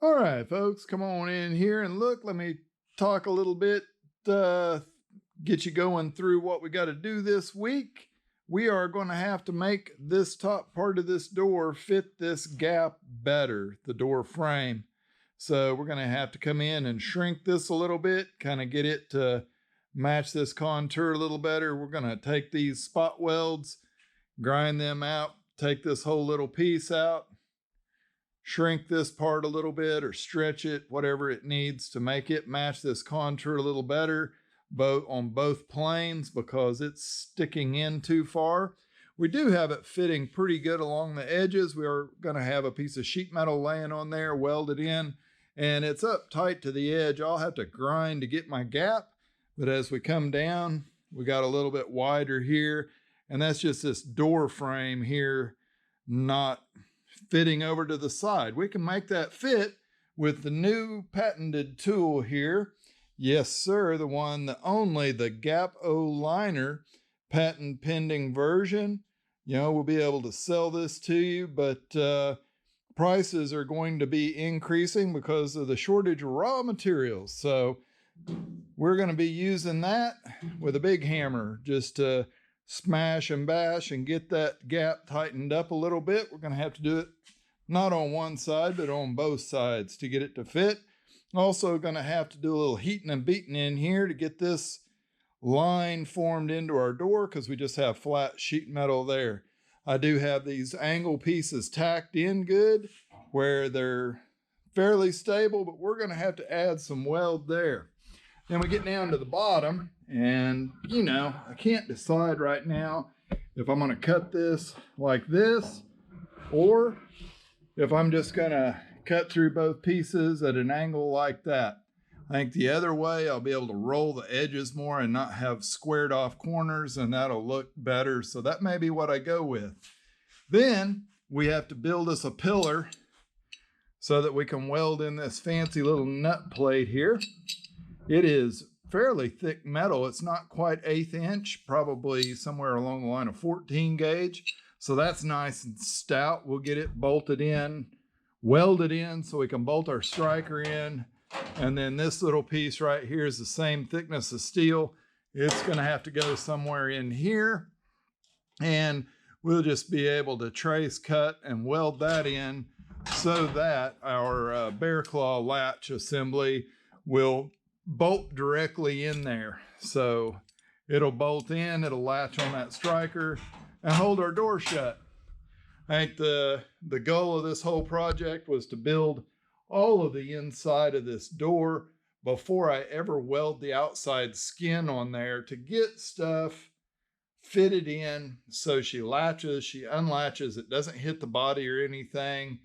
All right, folks, come on in here and look. Let me talk a little bit, get you going through what we got to do this week. We are going to have to make this top part of this door fit this gap better, the door frame. So we're going to have to come in and shrink this a little bit, kind of get it to match this contour a little better. We're going to take these spot welds, grind them out, take this whole little piece out, shrink this part a little bit or stretch it, whatever it needs to make it match this contour a little better, both on both planes, because it's sticking in too far. We do have it fitting pretty good along the edges. We are going to have a piece of sheet metal laying on there, welded in, and it's up tight to the edge. I'll have to grind to get my gap, but as we come down, we got a little bit wider here, and that's just this door frame here not fitting over to the side. We can make that fit with the new patented tool here. Yes, sir, the one, the only, the Gap O Liner patent pending version. You know, we'll be able to sell this to you, but prices are going to be increasing because of the shortage of raw materials. So we're going to be using that with a big hammer just to smash and bash and get that gap tightened up a little bit. We're going to have to do it not on one side, but on both sides to get it to fit. Also going to have to do a little heating and beating in here to get this line formed into our door, because we just have flat sheet metal there. I do have these angle pieces tacked in good where they're fairly stable, but we're going to have to add some weld there. Then we get down to the bottom, and you know, I can't decide right now if I'm going to cut this like this or if I'm just going to cut through both pieces at an angle like that. I think the other way, I'll be able to roll the edges more and not have squared off corners, and that'll look better. So that may be what I go with. Then we have to build us a pillar so that we can weld in this fancy little nut plate here. It is fairly thick metal. It's not quite 1/8 inch, probably somewhere along the line of 14 gauge. So that's nice and stout. We'll get it bolted in, welded in so we can bolt our striker in. And then this little piece right here is the same thickness of steel. It's going to have to go somewhere in here. And we'll just be able to trace, cut, and weld that in so that our bear claw latch assembly will bolt directly in there. So it'll bolt in, it'll latch on that striker and hold our door shut. I think the goal of this whole project was to build all of the inside of this door before I ever weld the outside skin on there, to get stuff fitted in so she latches, she unlatches, it doesn't hit the body or anything,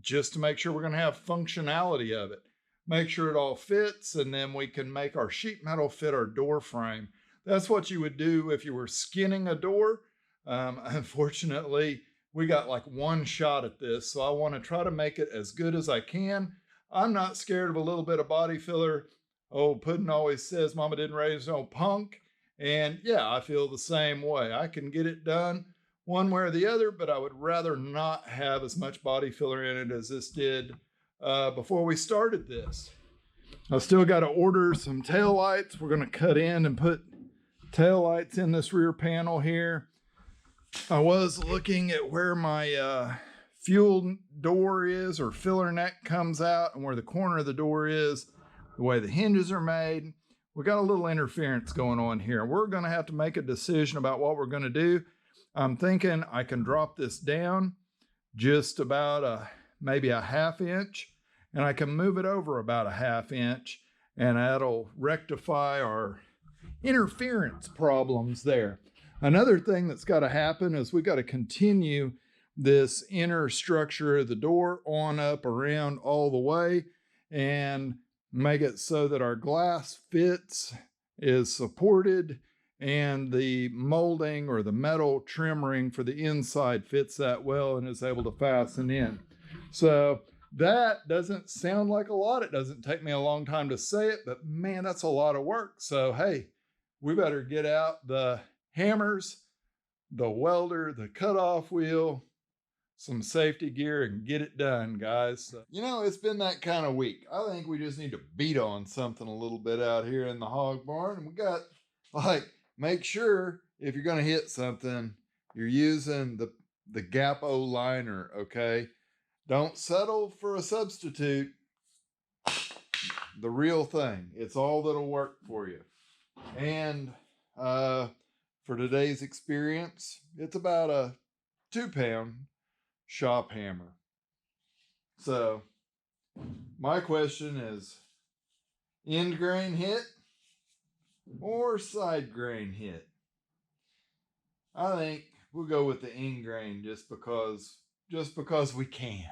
just to make sure we're going to have functionality of it. Make sure it all fits, and then we can make our sheet metal fit our door frame. That's what you would do if you were skinning a door. Unfortunately, we got like one shot at this, so I want to try to make it as good as I can. I'm not scared of a little bit of body filler. Oh, Puddin' always says mama didn't raise no punk. And yeah, I feel the same way. I can get it done one way or the other, but I would rather not have as much body filler in it as this did before we started this. I've still got to order some tail lights. We're going to cut in and put tail lights in this rear panel here. I was looking at where my fuel door is, or filler neck comes out, and where the corner of the door is, the way the hinges are made. We got a little interference going on here. We're going to have to make a decision about what we're going to do. I'm thinking I can drop this down just about maybe a 1/2 inch, and I can move it over about a 1/2 inch, and that'll rectify our interference problems there. Another thing that's got to happen is we got to continue this inner structure of the door on, up, around, all the way, and make it so that our glass fits, is supported, and the molding or the metal trim ring for the inside fits that well and is able to fasten in. So that doesn't sound like a lot. It doesn't take me a long time to say it, but man, that's a lot of work. So hey, we better get out the hammers, the welder, the cutoff wheel, some safety gear and get it done, guys. So, you know, it's been that kind of week. I think we just need to beat on something a little bit out here in the hog barn. And we got, like, make sure if you're going to hit something, you're using the Gap-O liner, okay? Don't settle for a substitute. The real thing. It's all that'll work for you. And for today's experience, it's about a 2-pound shop hammer. So my question is, end grain hit or side grain hit? I think we'll go with the end grain just because we can.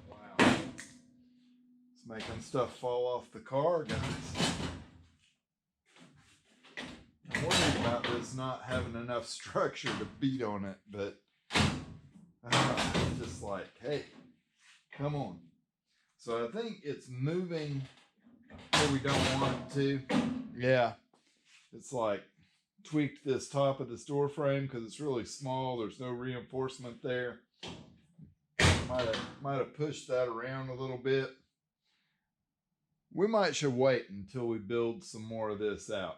Wow. It's making stuff fall off the car, guys. I'm worried about this not having enough structure to beat on it, but just like, hey, come on. So I think it's moving where we don't want it to. Yeah, it's like tweaked this top of this door frame because it's really small. There's no reinforcement there. Might have pushed that around a little bit. We should wait until we build some more of this out.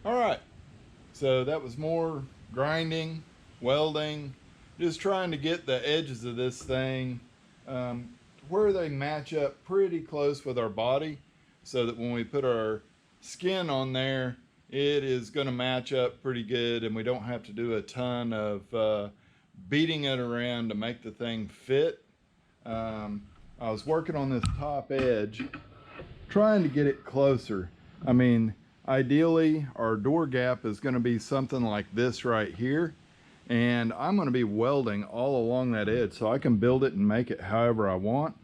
All right, so that was more grinding, welding, just trying to get the edges of this thing where they match up pretty close with our body so that when we put our skin on there, it is going to match up pretty good and we don't have to do a ton of beating it around to make the thing fit. I was working on this top edge, trying to get it closer. I mean, ideally, our door gap is going to be something like this right here. And I'm going to be welding all along that edge so I can build it and make it however I want.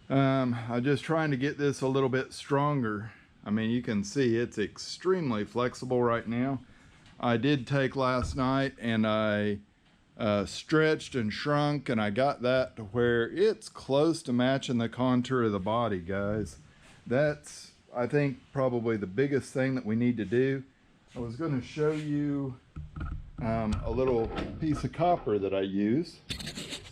I'm just trying to get this a little bit stronger. I mean, you can see it's extremely flexible right now. I did take last night and I stretched and shrunk, and I got that to where it's close to matching the contour of the body, guys. That's, I think, probably the biggest thing that we need to do. I was going to show you a little piece of copper that I use.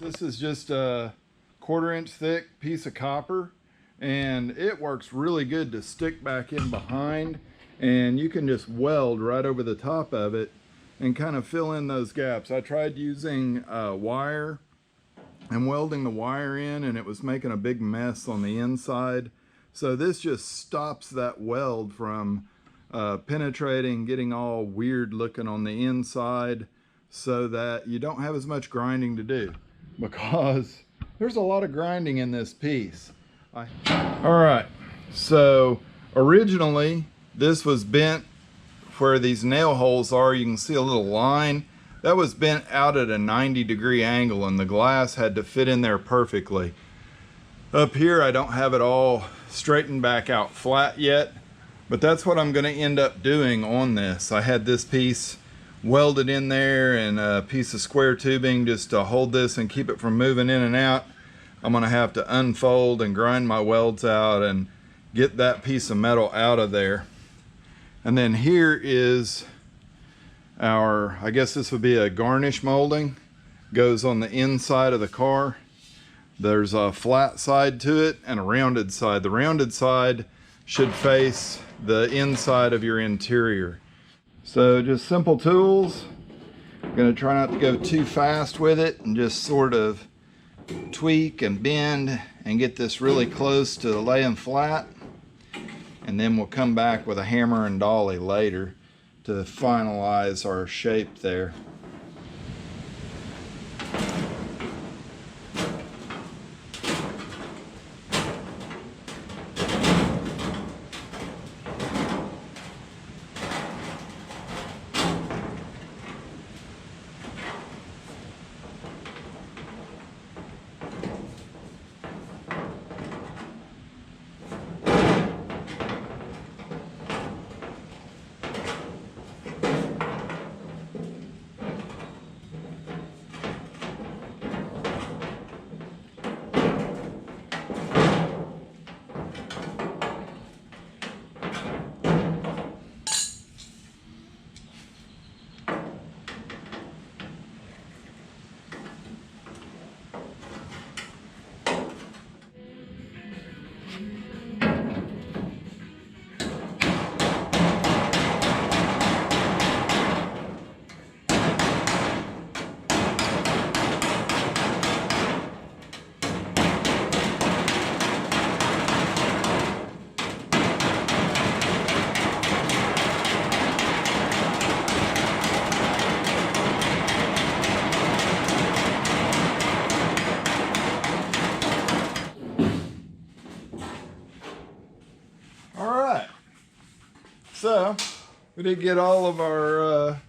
This is just a 1/4 inch thick piece of copper, and it works really good to stick back in behind, and you can just weld right over the top of it and kind of fill in those gaps. I tried using wire and welding the wire in, and it was making a big mess on the inside. So this just stops that weld from penetrating, getting all weird looking on the inside, so that you don't have as much grinding to do, because there's a lot of grinding in this piece. All right, so originally this was bent where these nail holes are. You can see a little line that was bent out at a 90-degree angle, and the glass had to fit in there perfectly. Up here I don't have it all straightened back out flat yet, but that's what I'm going to end up doing on this. I had this piece welded in there and a piece of square tubing just to hold this and keep it from moving in and out. I'm going to have to unfold and grind my welds out and get that piece of metal out of there. And then here is our, I guess this would be a garnish molding. Goes on the inside of the car. There's a flat side to it and a rounded side. The rounded side should face the inside of your interior. So just simple tools. I'm going to try not to go too fast with it and just sort of tweak and bend and get this really close to laying flat. And then we'll come back with a hammer and dolly later to finalize our shape there. So we did get all of our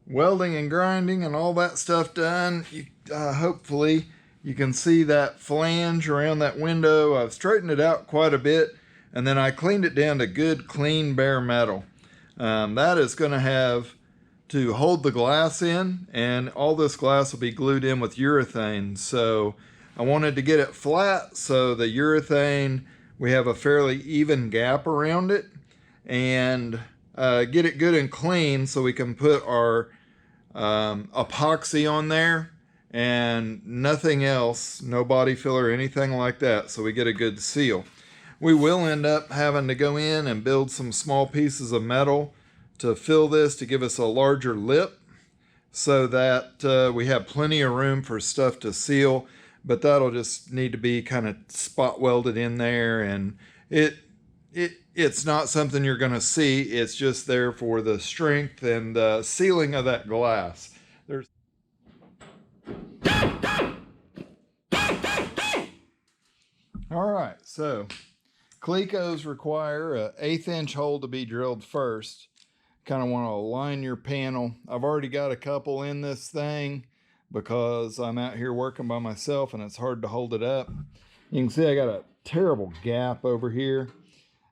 welding and grinding and all that stuff done. Hopefully you can see that flange around that window. I've straightened it out quite a bit, and then I cleaned it down to good clean bare metal. That is going to have to hold the glass in, and all this glass will be glued in with urethane. So I wanted to get it flat so the urethane, we have a fairly even gap around it, and get it good and clean so we can put our epoxy on there and nothing else, no body filler or anything like that, so we get a good seal. We will end up having to go in and build some small pieces of metal to fill this to give us a larger lip so that we have plenty of room for stuff to seal, but that'll just need to be kind of spot welded in there, and it's not something you're going to see. It's just there for the strength and the sealing of that glass. All right, so Clecos require an 1/8 inch hole to be drilled first. Kind of want to align your panel. I've already got a couple in this thing because I'm out here working by myself and it's hard to hold it up. You can see I got a terrible gap over here.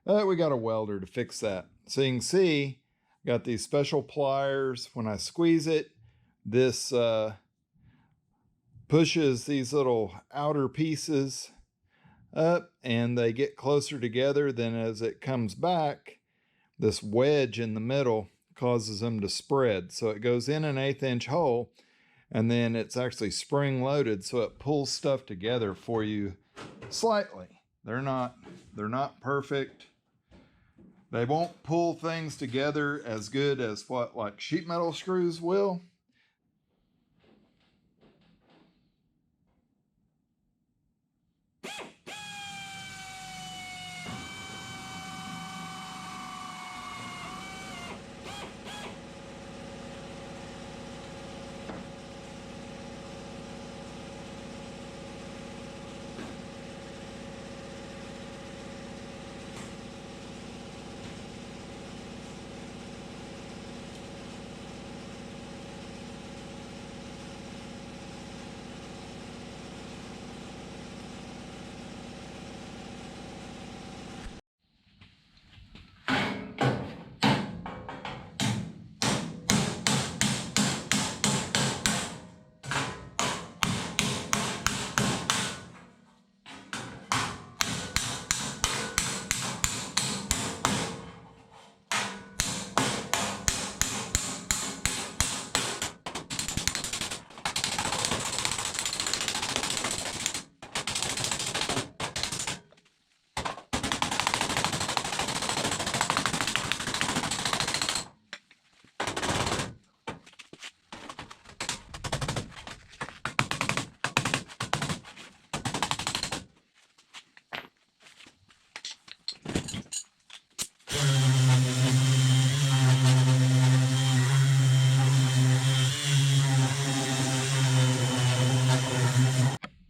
We got a welder to fix that. So you can see, got these special pliers. When I squeeze it, this pushes these little outer pieces up and they get closer together. Then as it comes back, this wedge in the middle causes them to spread. So it goes in an 1/8 inch hole, and then it's actually spring loaded, so it pulls stuff together for you slightly. They're not perfect. They won't pull things together as good as what like sheet metal screws will.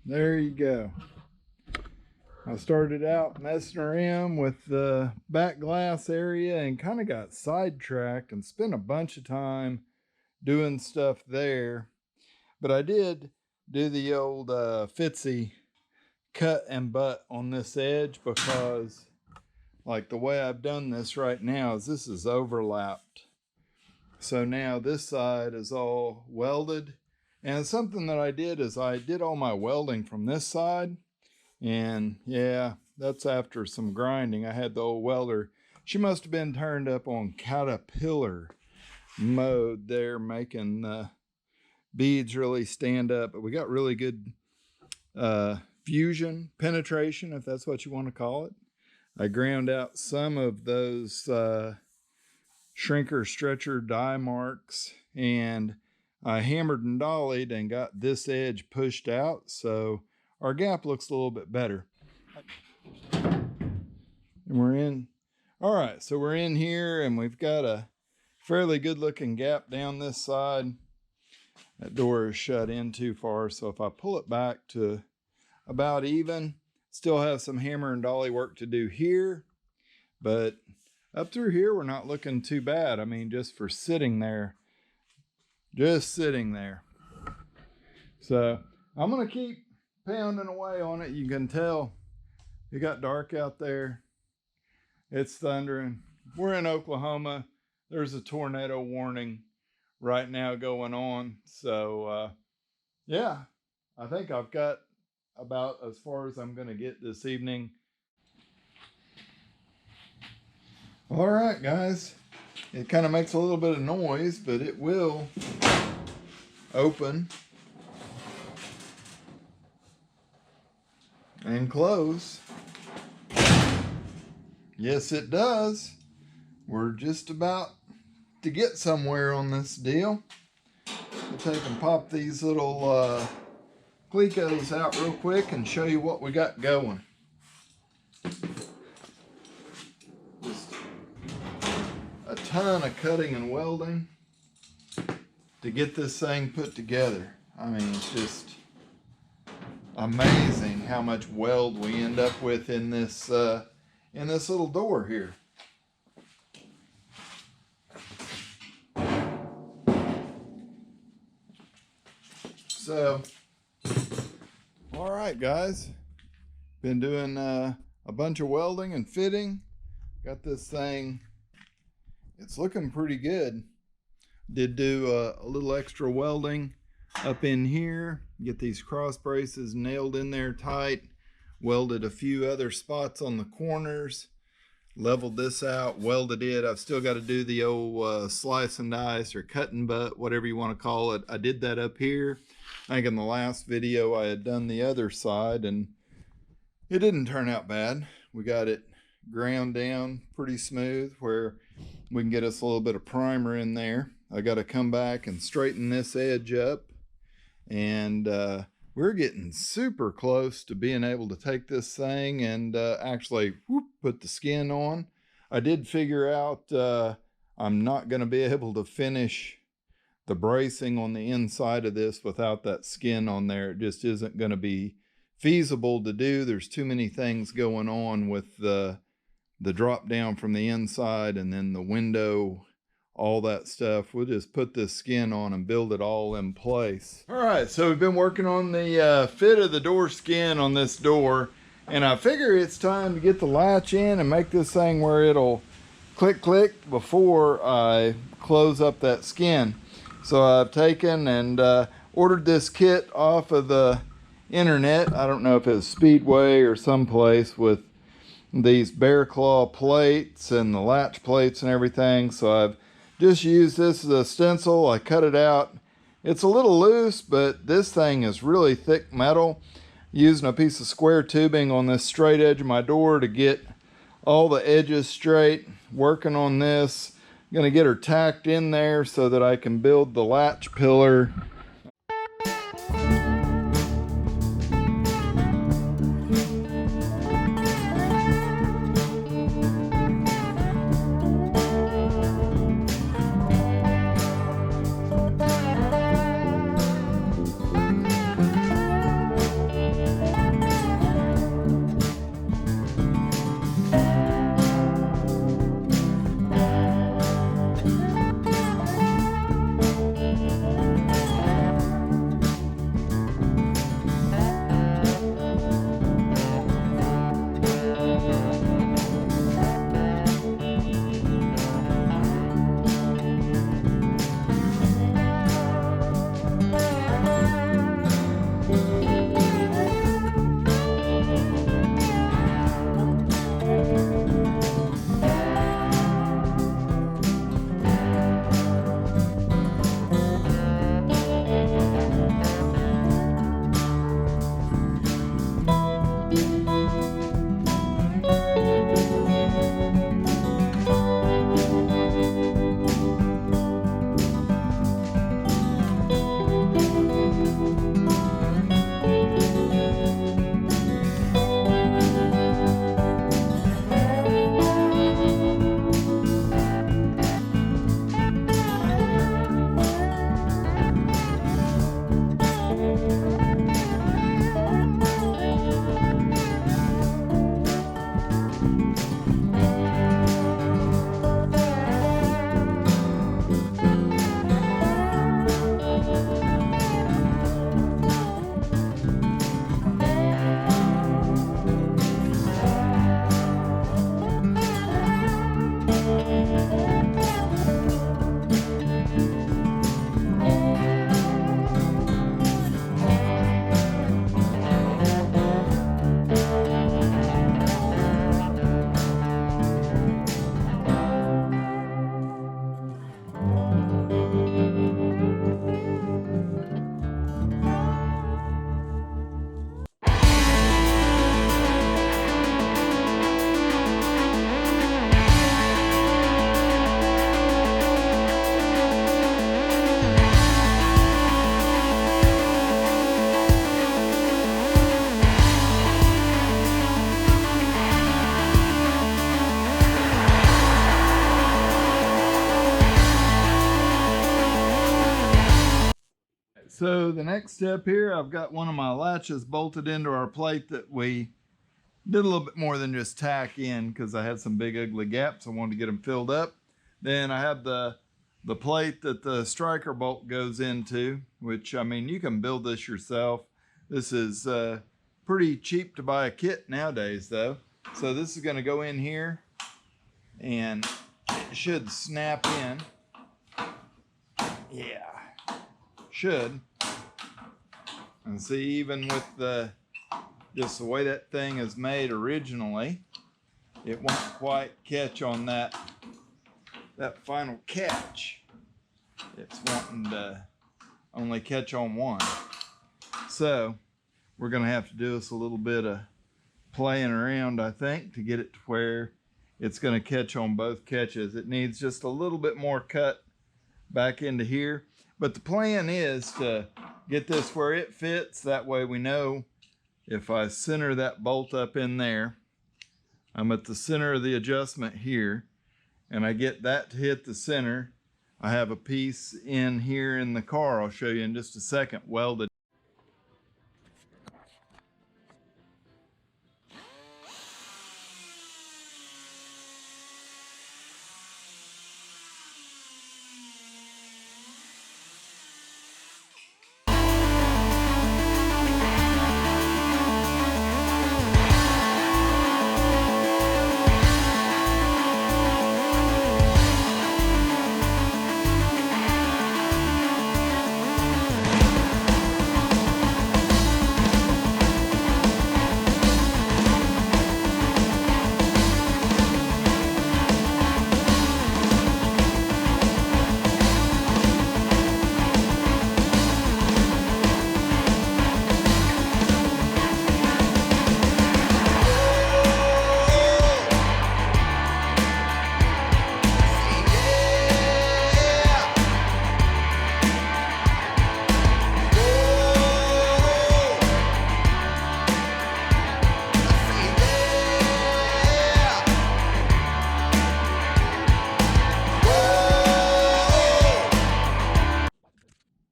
There you go. I started out messing around with the back glass area and kind of got sidetracked and spent a bunch of time doing stuff there. But I did do the old Fitzy cut and butt on this edge, because like the way I've done this right now is this is overlapped. So now this side is all welded. And something that I did is I did all my welding from this side. And yeah, that's after some grinding. I had the old welder. She must have been turned up on Caterpillar mode there, making the beads really stand up. But we got really good fusion, penetration, if that's what you want to call it. I ground out some of those shrinker stretcher die marks, and I hammered and dollied and got this edge pushed out, so our gap looks a little bit better. And we're in. All right, so we're in here and we've got a fairly good looking gap down this side. That door is shut in too far, so if I pull it back to about even, still have some hammer and dolly work to do here, but up through here we're not looking too bad. I mean, just for sitting there, just sitting there. So I'm gonna keep pounding away on it. You can tell it got dark out there. It's thundering. We're in Oklahoma. There's a tornado warning right now going on. So yeah, I think I've got about as far as I'm gonna get this evening. All right, guys. It kind of makes a little bit of noise, but it will open and close. Yes, it does. We're just about to get somewhere on this deal. We'll take and pop these little Clecos out real quick and show you what we got going. Just a ton of cutting and welding to get this thing put together. I mean, it's just amazing how much weld we end up with in this little door here. So, all right, guys, been doing a bunch of welding and fitting got this thing. It's looking pretty good. Did do a little extra welding up in here. Get these cross braces nailed in there tight. Welded a few other spots on the corners. Leveled this out, welded it. I've still got to do the old slice and dice or cut and butt, whatever you want to call it. I did that up here. I think in the last video I had done the other side and it didn't turn out bad. We got it ground down pretty smooth where we can get us a little bit of primer in there. I got to come back and straighten this edge up, and we're getting super close to being able to take this thing and actually put the skin on. I did figure out I'm not going to be able to finish the bracing on the inside of this without that skin on there. It just isn't going to be feasible to do. There's too many things going on with the drop down from the inside and then the window, all that stuff. We'll just put this skin on and build it all in place. All right, so we've been working on the fit of the door skin on this door, and I figure it's time to get the latch in and make this thing where it'll click click before I close up that skin. So I've taken and ordered this kit off of the internet. I don't know if it's Speedway or someplace, with these bear claw plates and the latch plates and everything. So I've just used this as a stencil. I cut it out. It's a little loose, but this thing is really thick metal. Using a piece of square tubing on this straight edge of my door to get all the edges straight. Working on this. I'm going to get her tacked in there so that I can build the latch pillar. So the next step here, I've got one of my latches bolted into our plate that we did a little bit more than just tack in because I had some big ugly gaps. I wanted to get them filled up. Then I have the plate that the striker bolt goes into, which, I mean, you can build this yourself. This is pretty cheap to buy a kit nowadays though. So this is going to go in here and it should snap in. Yeah, should. And see, even with just the way that thing is made originally, it won't quite catch on that final catch. It's wanting to only catch on one. So we're gonna have to do us a little bit of playing around, I think, to get it to where it's gonna catch on both catches. It needs just a little bit more cut back into here. But the plan is to get this where it fits. That way we know if I center that bolt up in there, I'm at the center of the adjustment here, and I get that to hit the center. I have a piece in here in the car, I'll show you in just a second, welded.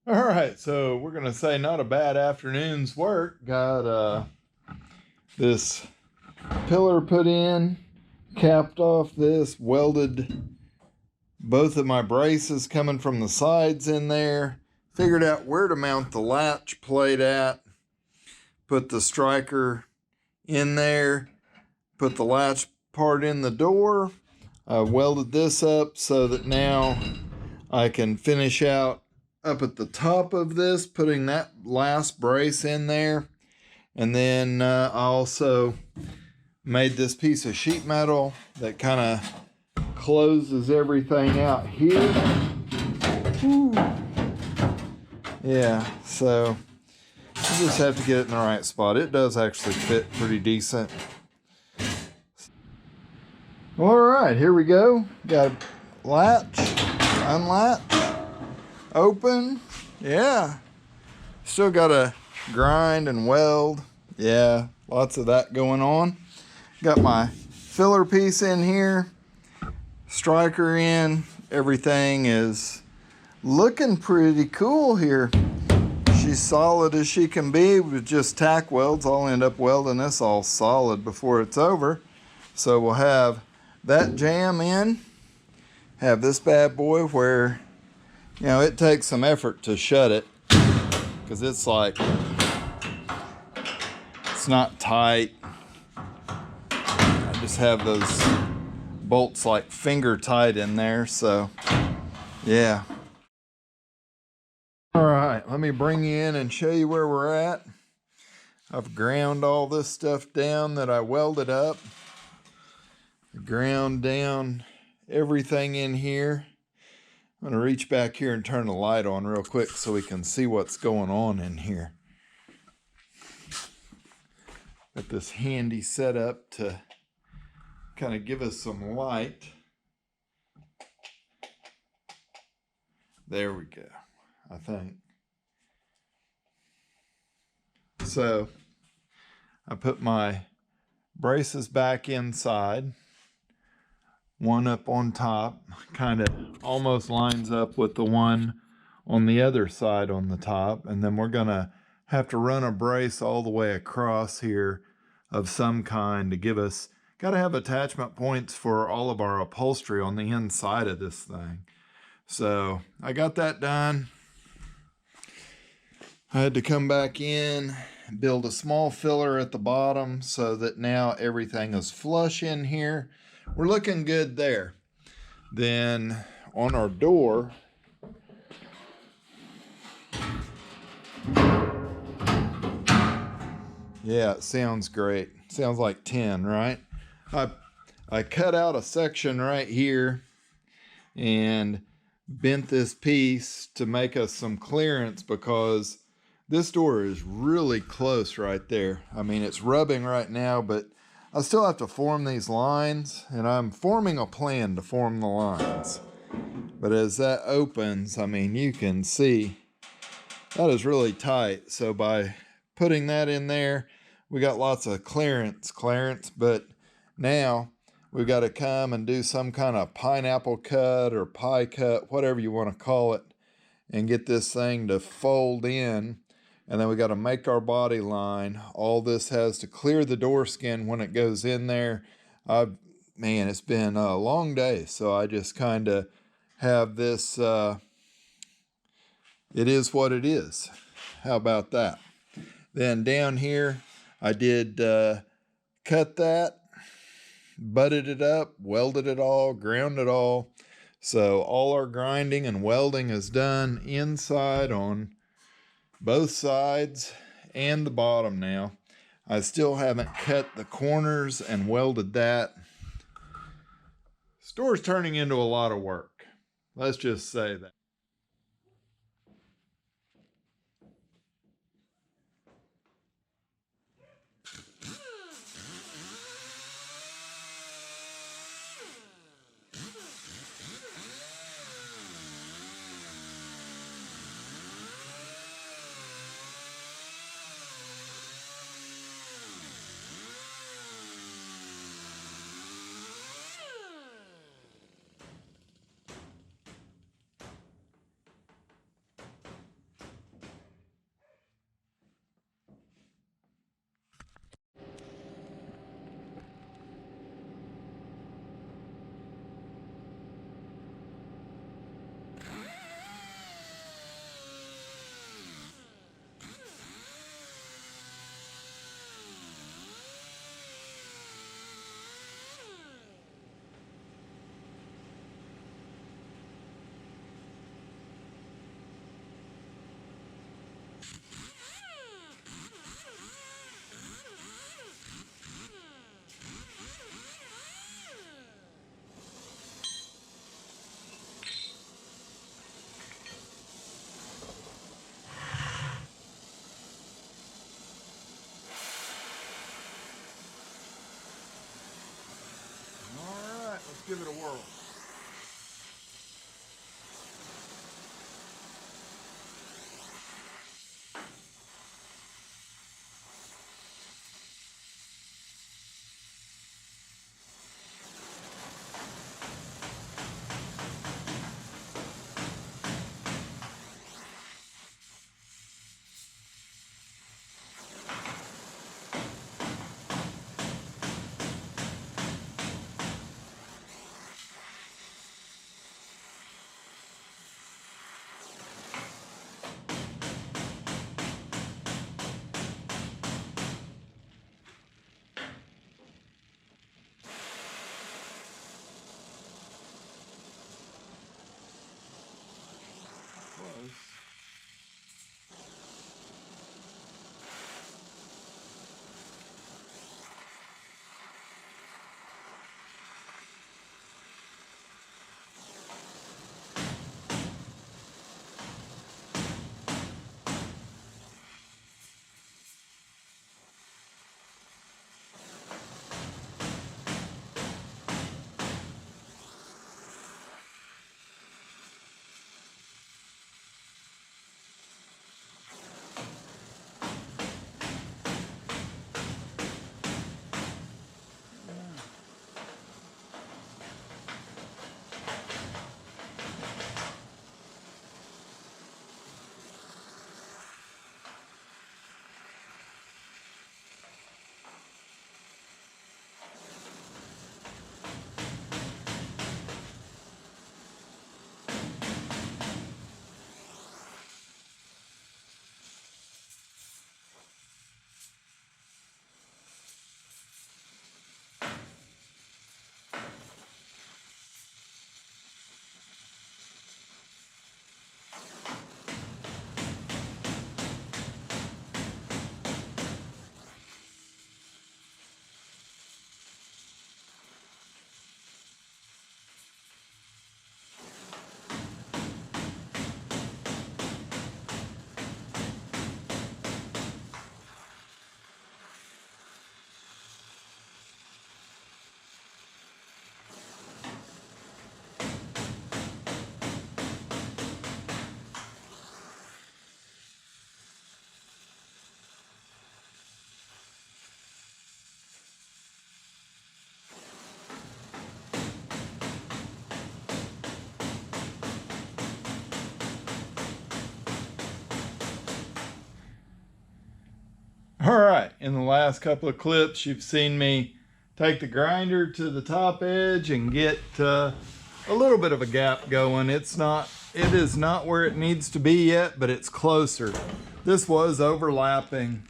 All right, so we're gonna say not a bad afternoon's work. Got this pillar put in, capped off this, welded both of my braces coming from the sides in there, figured out where to mount the latch plate at, put the striker in there, put the latch part in the door. I welded this up so that now I can finish out up at the top of this, putting that last brace in there. And then I also made this piece of sheet metal that kind of closes everything out here. Woo. Yeah, so you just have to get it in the right spot. It does actually fit pretty decent. All right, here we go. Got a latch, unlatch, open. Yeah, still got to grind and weld. Yeah, lots of that going on. Got my filler piece in here, striker in. Everything is looking pretty cool here. She's solid as she can be with just tack welds. I'll end up welding this all solid before it's over. So we'll have that jam in, have this bad boy where, you know, it takes some effort to shut it because it's like, it's not tight. I just have those bolts like finger tight in there, so yeah. All right, let me bring you in and show you where we're at. I've ground all this stuff down that I welded up. Ground down everything in here. I'm going to reach back here and turn the light on real quick so we can see what's going on in here. Got this handy setup to kind of give us some light. There we go, I think. So I put my braces back inside. One up on top, kind of almost lines up with the one on the other side on the top. And then we're gonna have to run a brace all the way across here of some kind to give us, gotta have attachment points for all of our upholstery on the inside of this thing. So I got that done. I had to come back in, build a small filler at the bottom so that now everything is flush in here. we're looking good there. Then on our door, yeah, it sounds great. Sounds like 10, right? I cut out a section right here and bent this piece to make us some clearance because this door is really close right there. I mean, it's rubbing right now, but I still have to form these lines, and I'm forming a plan to form the lines. But as that opens, I mean, you can see that is really tight. So by putting that in there, we got lots of clearance, but now we've got to come and do some kind of pineapple cut or pie cut, whatever you want to call it, and get this thing to fold in. And then we got to make our body line. All this has to clear the door skin when it goes in there. Man, it's been a long day, so I just kind of have this, it is what it is. How about that? Then down here, I did cut that, butted it up, welded it all, ground it all. So all our grinding and welding is done inside on both sides and the bottom now. I still haven't cut the corners and welded that. Store's turning into a lot of work. Let's just say that. Let's give it a whirl. Close. right, in the last couple of clips, you've seen me take the grinder to the top edge and get a little bit of a gap going. It is not where it needs to be yet, but it's closer. This was overlapping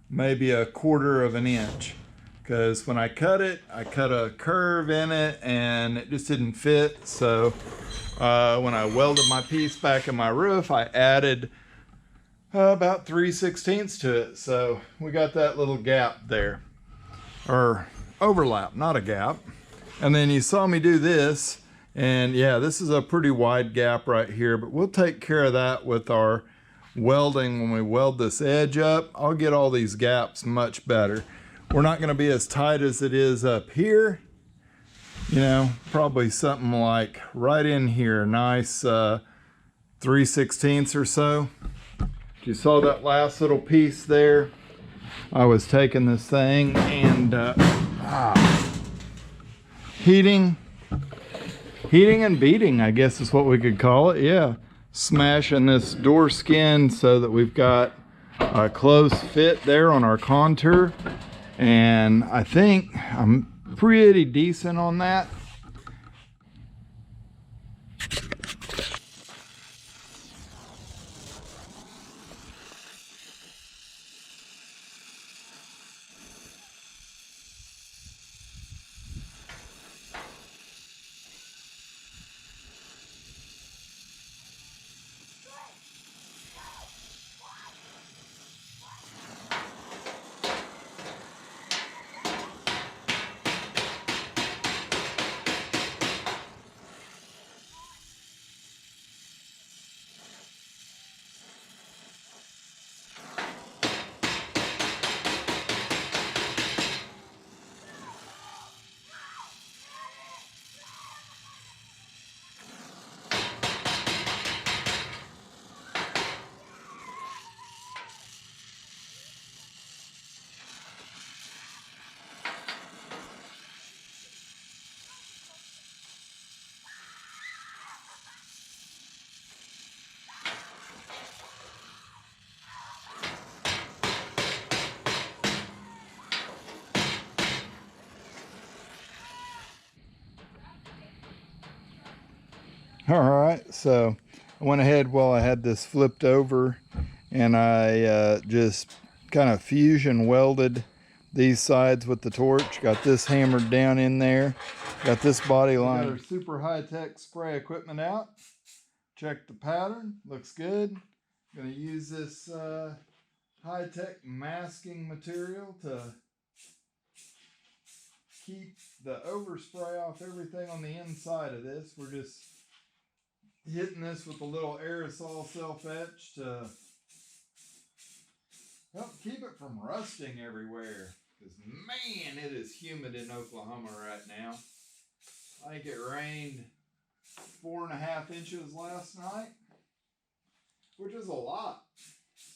maybe 1/4 of an inch, because when I cut it, I cut a curve in it and it just didn't fit. So when I welded my piece back in my roof, I added about 3/16 to it. So we got that little gap there, or overlap, not a gap. And then you saw me do this, and yeah, this is a pretty wide gap right here, but we'll take care of that with our welding. When we weld this edge up, I'll get all these gaps much better. We're not going to be as tight as it is up here, you know, probably something like right in here, nice 3/16 or so. You saw that last little piece there. I was taking this thing and heating and beating, I guess is what we could call it. Yeah, smashing this door skin so that we've got a close fit there on our contour, and I think I'm pretty decent on that. All right, so I went ahead while I had this flipped over, and I just kind of fusion welded these sides with the torch. Got this hammered down in there. Got this body line. Got our super high-tech spray equipment out. Check the pattern, looks good. Gonna use this high-tech masking material to keep the overspray off everything on the inside of this. We're just hitting this with a little aerosol self-etch to help keep it from rusting everywhere. Because man, it is humid in Oklahoma right now. I think it rained 4.5 inches last night, which is a lot.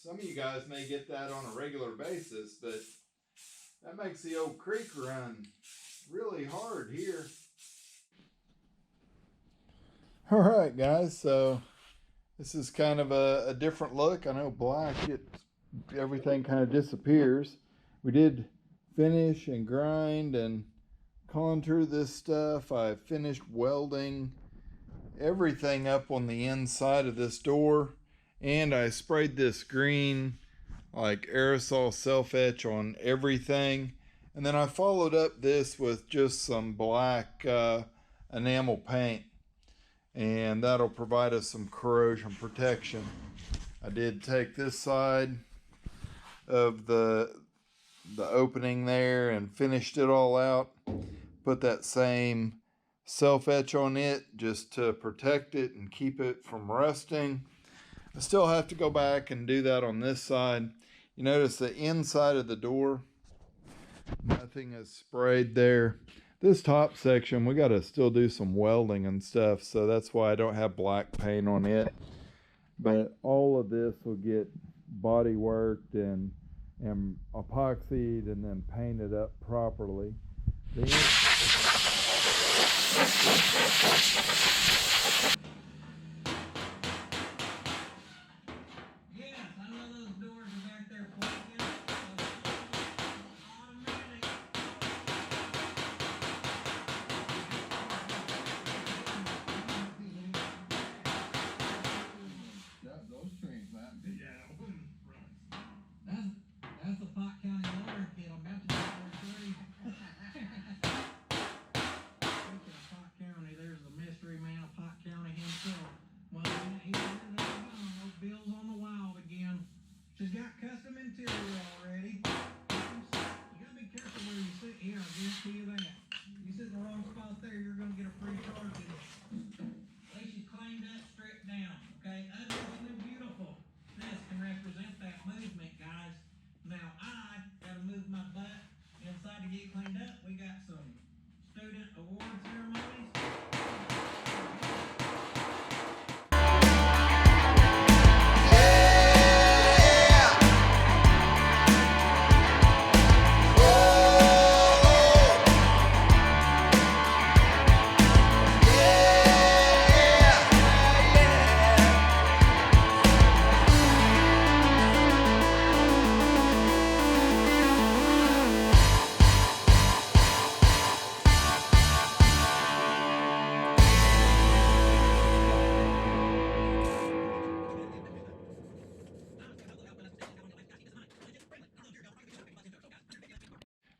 Some of you guys may get that on a regular basis, but that makes the old creek run really hard here. All right, guys, so this is kind of a different look. I know black, everything kind of disappears. We did finish and grind and contour this stuff. I finished welding everything up on the inside of this door, and I sprayed this green like aerosol self-etch on everything, and then I followed up this with just some black enamel paint, and that'll provide us some corrosion protection. I did take this side of the opening there and finished it all out. Put that same self-etch on it just to protect it and keep it from rusting. I still have to go back and do that on this side. You notice the inside of the door, nothing is sprayed there. This top section, we got to still do some welding and stuff, so that's why I don't have black paint on it. But all of this will get body worked and epoxied and then painted up properly.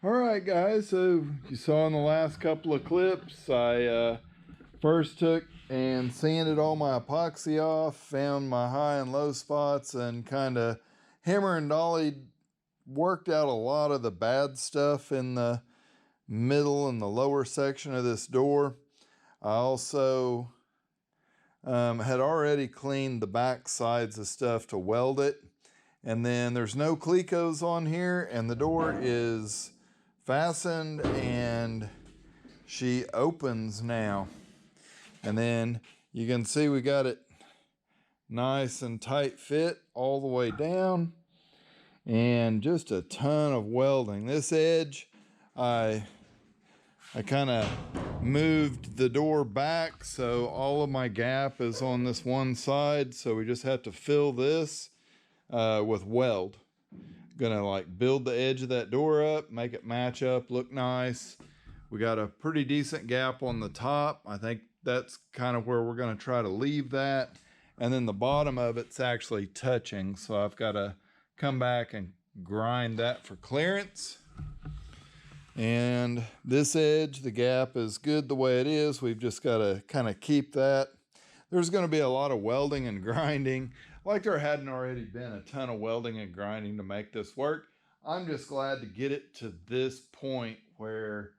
All right, guys, so you saw in the last couple of clips, I first took and sanded all my epoxy off, found my high and low spots, and kind of hammer and dollied, worked out a lot of the bad stuff in the middle and the lower section of this door. I also had already cleaned the back sides of stuff to weld it. And then there's no clecos on here, and the door is fastened and she opens now. And then you can see we got it nice and tight fit all the way down, and just a ton of welding. This edge, I kind of moved the door back so all of my gap is on this one side, so we just have to fill this with weld. Gonna like build the edge of that door up, make it match up, look nice. We got a pretty decent gap on the top. I think that's kind of where we're gonna try to leave that. And then the bottom of it's actually touching, so I've got to come back and grind that for clearance. And this edge, the gap is good the way it is. We've just got to kind of keep that. There's going to be a lot of welding and grinding, like there hadn't already been a ton of welding and grinding to make this work. I'm just glad to get it to this point where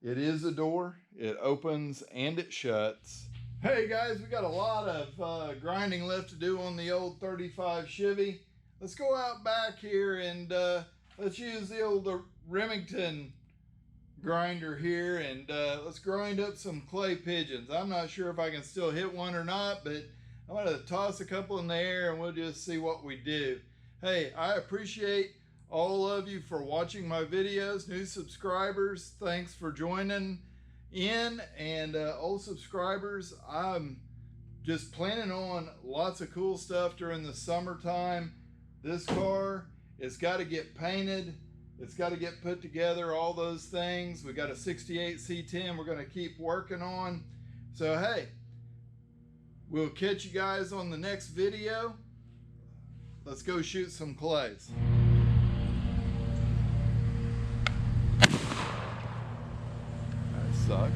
it is a door, it opens and it shuts. Hey guys, we got a lot of grinding left to do on the old 35 Chevy. Let's go out back here and let's use the old Remington grinder here, and let's grind up some clay pigeons. I'm not sure if I can still hit one or not, but I'm going to toss a couple in the air and we'll just see what we do. Hey, I appreciate all of you for watching my videos. New subscribers, thanks for joining in, and old subscribers, I'm just planning on lots of cool stuff during the summertime. This car, it's got to get painted, it's got to get put together, all those things. We got a 68 C10 we're going to keep working on. So hey, we'll catch you guys on the next video. Let's go shoot some clays. That sucked.